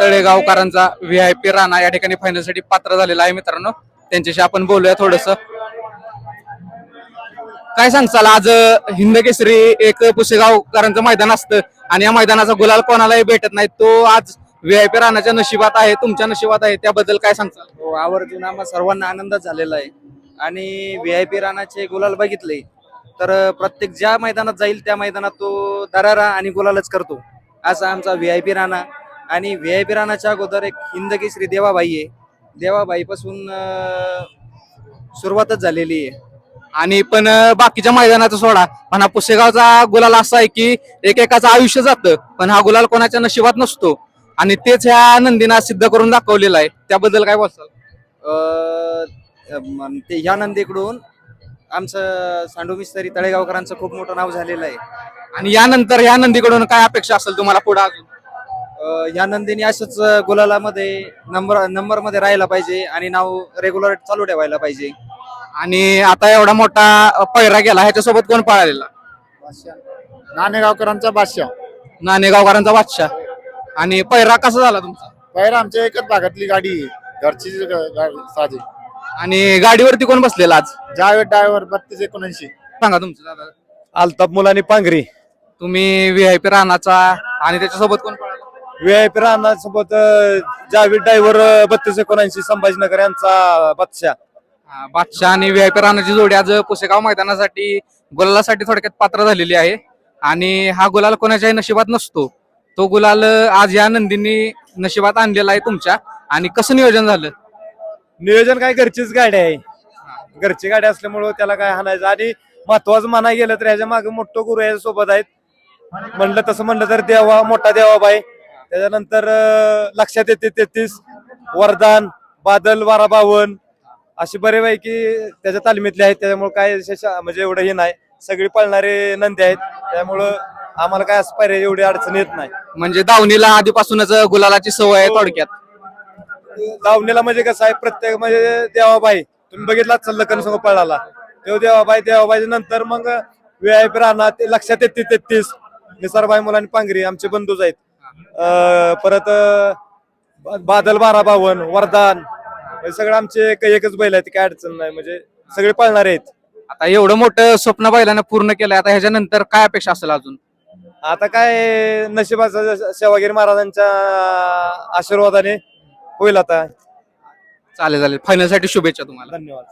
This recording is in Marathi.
तळेगावकरांचा व्हीआयपी राणा या ठिकाणी फायनलसाठी पात्र झालेला आहे मित्रांनो. त्यांच्याशी आपण बोलूया थोडस. काय सांगचाल, आज हिंद केसरी एक पुसेगावकरांचं मैदान असतं आणि या मैदानाचा गुलाल कोणालाही भेटत नाही. तो आज व्हीआयपी राणाच्या नशिबात आहे, तुमच्या नशिबात आहे, त्याबद्दल काय सांगचाल? हो, आवर्जून आम्हा सर्वांना आनंदच झालेला आहे. आणि व्हीआयपी राणाचे गुलाल बघितले तर प्रत्येक ज्या मैदानात जाईल त्या मैदानात तो दरारा आणि गुलालच करतो, असा आमचा व्हीआयपी राणा. आणि व्हीआयपी राणाच्या अगोदर एक हिंद केसरी देवाबाई आहे. देवाबाई पासून सुरुवातच झालेली आहे. आणि पण बाकीच्या मैदानाचा सोडा, पण हा पुसेगावचा गुलाल असा आहे की एकेकाचं आयुष्य जातं, पण हा गुलाल कोणाच्या नशिबात नसतो आणि तेच ह्या नंदीना सिद्ध करून दाखवलेलं आहे. त्याबद्दल काय बोलताल? ते ह्या नंदीकडून आमचं सांडू मिस्त्री तळेगावकरांचं खूप मोठं नाव झालेलं आहे. आणि यानंतर ह्या नंदीकडून काय अपेक्षा असेल तुम्हाला पुढे अजून? ह्या नंदीने असंच गुलालामध्ये नंबर मध्ये राहायला पाहिजे आणि नाव रेग्युलर चालू ठेवायला पाहिजे. आणि आता एवढा मोठा पैरा गेला, ह्याच्यासोबत कोण पळालेला? नाणेगावकरांचा बादशाह. नाणेगावकरांचा बादशाह. आणि पैरा कसा झाला तुमचा? पहिला आमच्या एकच भागातली गाडी आहे, घरची साधी. आणि गाडीवरती कोण बसलेला आज? जावेद ड्रायव्हर 3279. सांगा तुमचं दादा. अल्ताफ मुलानी पांगरी. तुम्ही व्हीआयपी राणाचा आणि त्याच्यासोबत कोण पळाला? व्हीआयपी राणा सोबत जावेद ड्रायव्हर 3279 संभाजीनगर यांचा बादशाह. बादशाह आणि व्हीआयपी राणाची जोडी आज पुसेगाव मैदानासाठी गुलालासाठी थोडक्यात पात्र झालेली आहे. आणि हा गुलाल कोणाच्याही नशिबात नसतो, तो गुलाल आज या नंदींनी नशिबात आणलेला आहे तुमच्या. आणि कसं नियोजन झालं? नियोजन काय, घरचीच गाडी आहे, घरची गाडी असल्यामुळं त्याला काय हाणायचं. आणि महत्वाचं म्हणाय गेलं तर ह्याच्या मागे मोठं गुरु याच्या सोबत आहेत. म्हणलं तर देवा मोठा देवाबाई, त्याच्यानंतर लक्षात येते 33, वरदान, बादल 1252 अशी बरेपैकी त्याच्या तालमीतले आहेत. त्याच्यामुळे काय म्हणजे एवढं हे नाही, सगळी पळणारे नंदी आहेत. त्यामुळं आम्हाला काय असं पाहिजे एवढी अडचण येत नाही. म्हणजे दावणीला आधीपासूनच गुलालाची सवय आहे थोडक्यात. दावणीला म्हणजे कसं आहे, प्रत्येक म्हणजे देवाबाई तुम्ही बघितला लखन संघ पळाला तो देवाबाईच्या नंतर मग व्हीआयपी राणा, ते लक्षात येते 33, निसारबाई मुलांनी पांगरी आमचे बंधूच आहेत. परत बादल 1252, वरदान, हे सगळं आमचे एकच बैल आहेत, काय अडचण नाही, म्हणजे सगळे पळणारे आहेत. आता एवढं मोठं स्वप्न बैलानं पूर्ण केलंय, आता ह्याच्यानंतर काय अपेक्षा असेल अजून? आता काय नशिबाचा सेवागिरी महाराजांच्या आशीर्वादाने होईल. आता चालेल चालेल, फायनल साठी शुभेच्छा तुम्हाला. धन्यवाद.